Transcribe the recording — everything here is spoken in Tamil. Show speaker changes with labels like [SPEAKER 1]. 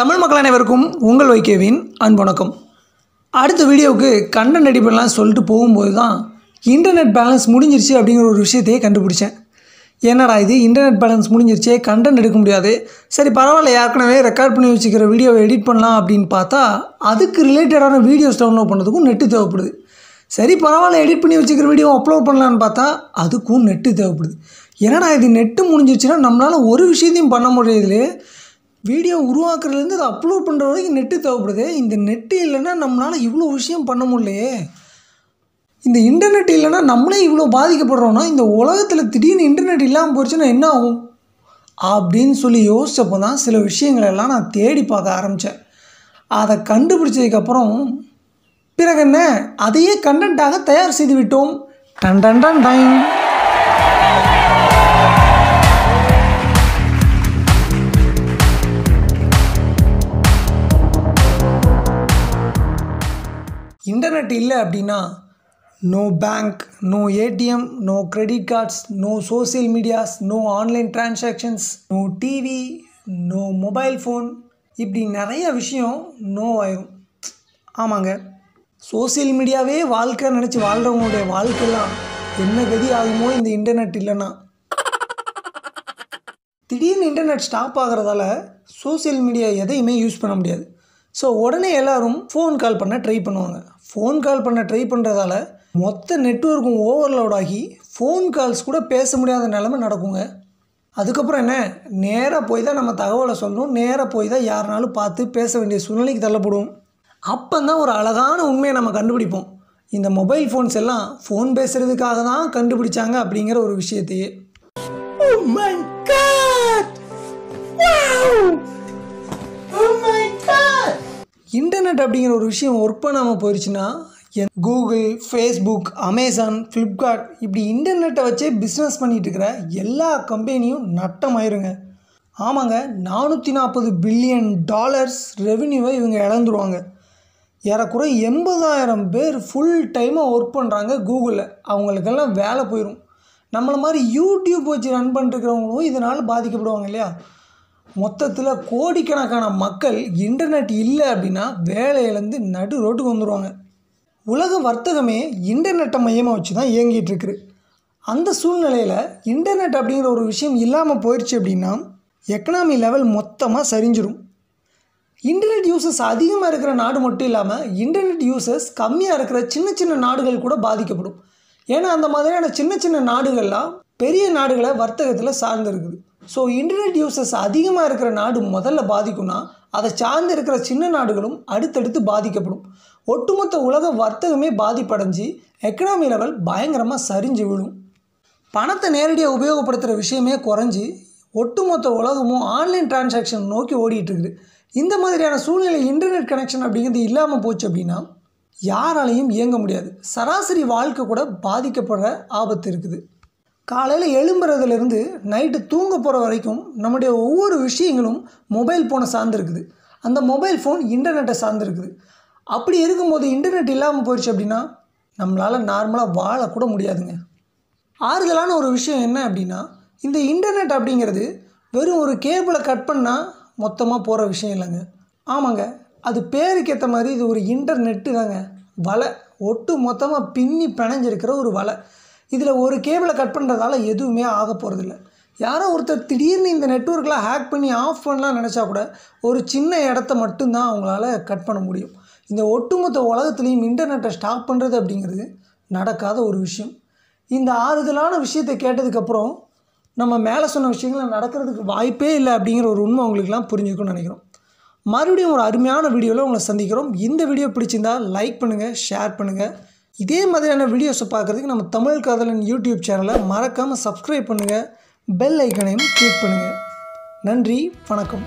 [SPEAKER 1] தமிழ் மக்கள் அனைவருக்கும் உங்கள் வைகேவின் அன்பு வணக்கம். அடுத்த வீடியோவுக்கு கண்டென்ட் ரெடி பண்ணலாம் சொல்லிட்டு போகும்போது தான் இன்டர்நெட் பேலன்ஸ் முடிஞ்சிருச்சு அப்படிங்கிற ஒரு விஷயத்தையே கண்டுபிடிச்சேன். என்னடா இது, இன்டர்நெட் பேலன்ஸ் முடிஞ்சிருச்சே, கண்டென்ட் எடுக்க முடியாது, சரி பரவாயில்ல ஏற்கனவே ரெக்கார்ட் பண்ணி வச்சுக்கிற வீடியோவை எடிட் பண்ணலாம் அப்படின்னு பார்த்தா அதுக்கு ரிலேட்டடான வீடியோஸ் டவுன்லோட் பண்ணுறதுக்கும் நெட்டு தேவைப்படுது. சரி பரவாயில்ல எடிட் பண்ணி வச்சுக்கிற வீடியோ அப்லோட் பண்ணலான்னு பார்த்தா அதுக்கும் நெட்டு தேவைப்படுது. என்னடா இது, நெட்டு முடிஞ்சிருச்சுன்னா நம்மளால் ஒரு விஷயத்தையும் பண்ண முடியல, வீடியோ உருவாக்குறதுலேருந்து அதை அப்லோட் பண்ணுற வரைக்கும் நெட்டு தேவைப்படுது. இந்த நெட்டு இல்லைன்னா நம்மளால் இவ்வளோ விஷயம் பண்ண முடியலையே, இந்த இன்டர்நெட் இல்லைன்னா நம்மளே இவ்வளோ பாதிக்கப்படுறோன்னா இந்த உலகத்தில் திடீர்னு இன்டர்நெட் இல்லாமல் போயிடுச்சுன்னா என்ன ஆகும் அப்படின்னு சொல்லி யோசித்தப்போ தான் சில விஷயங்களெல்லாம் நான் தேடி பார்க்க ஆரம்பித்தேன். அதை கண்டுபிடிச்சதுக்கப்புறம் பிறகு என்ன, அதையே கண்டென்ட்டாக தயார் செய்து விட்டோம். டன் டன் டன் டைம். இன்டர்நெட் இல்லை அப்படின்னா no bank, no ATM, no credit cards, no social medias, no online transactions, no TV, no mobile phone, இப்படி நிறைய விஷயம் நோ ஆயிரும். ஆமாங்க, சோசியல் மீடியாவே வாழ்க்கை நினச்சி வாழ்கிறவங்களுடைய வாழ்க்கைலாம் என்ன கதி ஆகுமோ இந்த இன்டர்நெட் இல்லைன்னா. திடீர்னு இன்டர்நெட் ஸ்டாப் ஆகிறதால சோசியல் மீடியா எதையுமே யூஸ் பண்ண முடியாது. ஸோ உடனே எல்லோரும் ஃபோன் கால் பண்ண ட்ரை பண்ணுவாங்க. ஃபோன் கால் பண்ண ட்ரை பண்ணுறதால மொத்த நெட்வொர்க்கும் ஓவர்லோட் ஆகி ஃபோன் கால்ஸ் கூட பேச முடியாத நிலைமை நடக்குங்க. அதுக்கப்புறம் என்ன, நேராக போய் தான் நம்ம தகவலை சொல்லணும், நேராக போய் தான் யாருனாலும் பார்த்து பேச வேண்டிய சூழ்நிலைக்கு தள்ளப்படுவோம். அப்போ தான் ஒரு அழகான உண்மையை நம்ம கண்டுபிடிப்போம், இந்த மொபைல் ஃபோன்ஸ் எல்லாம் ஃபோன் பேசுகிறதுக்காக தான் கண்டுபிடிச்சாங்க அப்படிங்கிற ஒரு விஷயத்தையே. Oh my God! Wow! Oh my God! Internet அப்படிங்கிற ஒரு விஷயம் ஒர்க் பண்ணாமல் போயிடுச்சுன்னா கூகுள், ஃபேஸ்புக், அமேசான், ஃப்ளிப்கார்ட் இப்படி இன்டர்நெட்டை வச்சே பிஸ்னஸ் பண்ணிகிட்டு இருக்கிற எல்லா கம்பெனியும் நட்டமாயிருங்க. ஆமாங்க, $440 பில்லியன் ரெவென்யூவை இவங்க இழந்துருவாங்க. ஏறக்குறை 80,000 பேர் ஃபுல் டைமாக ஒர்க் பண்ணுறாங்க கூகுளில், அவங்களுக்கெல்லாம் வேலை போயிடும். நம்மளை மாதிரி யூடியூப் வச்சு ரன் பண்ணிட்டுருக்கிறவங்களும் இதனால் பாதிக்கப்படுவாங்க இல்லையா. மொத்தத்தில் கோடிக்கணக்கான மக்கள் இன்டர்நெட் இல்லை அப்படின்னா வேலையிலேருந்து நடு ரோட்டுக்கு வந்துடுவாங்க. உலக வர்த்தகமே இன்டர்நெட்டை மையமாக வச்சு தான் இயங்கிட்டு இருக்குது. அந்த சூழ்நிலையில் இன்டர்நெட் அப்படிங்கிற ஒரு விஷயம் இல்லாமல் போயிடுச்சு அப்படின்னா எக்கனாமி லெவல் மொத்தமாக சரிஞ்சிடும். இன்டர்நெட் யூசர்ஸ் அதிகமாக இருக்கிற நாடு மட்டும் இல்லாமல் இன்டர்நெட் யூசர்ஸ் கம்மியாக இருக்கிற சின்ன சின்ன நாடுகள் கூட பாதிக்கப்படும். ஏன்னா அந்த மாதிரியான சின்ன சின்ன நாடுகள்லாம் பெரிய நாடுகளை வர்த்தகத்தில் சார்ந்து இருக்குது. ஸோ இன்டர்நெட் யூசர்ஸ் அதிகமாக இருக்கிற நாடு முதல்ல பாதிக்கும்னா அதை சார்ந்து இருக்கிற சின்ன நாடுகளும் அடுத்தடுத்து பாதிக்கப்படும். ஒட்டுமொத்த உலக வர்த்தகமே பாதிப்படைஞ்சு எக்கனாமி லெவல் பயங்கரமாக சரிஞ்சு விழும். பணத்தை நேரடியாக உபயோகப்படுத்துகிற விஷயமே குறைஞ்சி ஒட்டுமொத்த உலகமும் ஆன்லைன் டிரான்சாக்ஷன் நோக்கி ஓடிட்டுருக்குது. இந்த மாதிரியான சூழ்நிலை இன்டர்நெட் கனெக்ஷன் அப்படிங்கிறது இல்லாமல் போச்சு அப்படின்னா யாராலையும் இயங்க முடியாது. சராசரி வாழ்க்கை கூட பாதிக்கப்படுற ஆபத்து இருக்குது. காலையில் எழும்புறதுலேருந்து நைட்டு தூங்க போகிற வரைக்கும் நம்முடைய ஒவ்வொரு விஷயங்களும் மொபைல் ஃபோனை சார்ந்துருக்குது. அந்த மொபைல் ஃபோன் இன்டர்நெட்டை சார்ந்துருக்குது. அப்படி இருக்கும்போது இன்டர்நெட் இல்லாமல் போயிடுச்சு அப்படின்னா நம்மளால் நார்மலாக வாழக்கூட முடியாதுங்க. ஆறுதலான ஒரு விஷயம் என்ன அப்படின்னா, இந்த இன்டர்நெட் அப்படிங்கிறது வெறும் ஒரு கேபிளை கட் பண்ணால் மொத்தமாக போகிற விஷயம் இல்லைங்க. ஆமாங்க, அது பேருக்கு ஏற்ற மாதிரி இது ஒரு இன்டர்நெட்டு தாங்க. வலை ஒட்டு மொத்தமாக பின்னி பிணைஞ்சிருக்கிற ஒரு வலை. இதில் ஒரு கேபிளை கட் பண்ணுறதால எதுவுமே ஆக போகிறதில்ல. யாரோ ஒருத்தர் திடீர்னு இந்த நெட்வொர்க்கில் ஹேக் பண்ணி ஆஃப் பண்ணலாம் நினச்சா கூட ஒரு சின்ன இடத்த மட்டும்தான் அவங்களால கட் பண்ண முடியும். இந்த ஒட்டுமொத்த உலகத்துலேயும் இன்டர்நெட்டை ஸ்டாப் பண்ணுறது அப்படிங்கிறது நடக்காத ஒரு விஷயம். இந்த ஆறுதலான விஷயத்தை கேட்டதுக்கப்புறம் நம்ம மேலே சொன்ன விஷயங்கள் நடக்கிறதுக்கு வாய்ப்பே இல்லை அப்படிங்கிற ஒரு உண்மை உங்களுக்குலாம் புரிஞ்சுக்கணும்னு நினைக்கிறோம். மறுபடியும் ஒரு அருமையான வீடியோவில் உங்களை சந்திக்கிறோம். இந்த வீடியோ பிடிச்சிருந்தால் லைக் பண்ணுங்கள், ஷேர் பண்ணுங்கள். இதே மாதிரியான வீடியோஸை பார்க்குறதுக்கு நம்ம தமிழ் காதலன் யூடியூப் சேனலை மறக்காமல் சப்ஸ்கிரைப் பண்ணுங்கள், பெல் ஐக்கனையும் கிளிக் பண்ணுங்கள். நன்றி, வணக்கம்.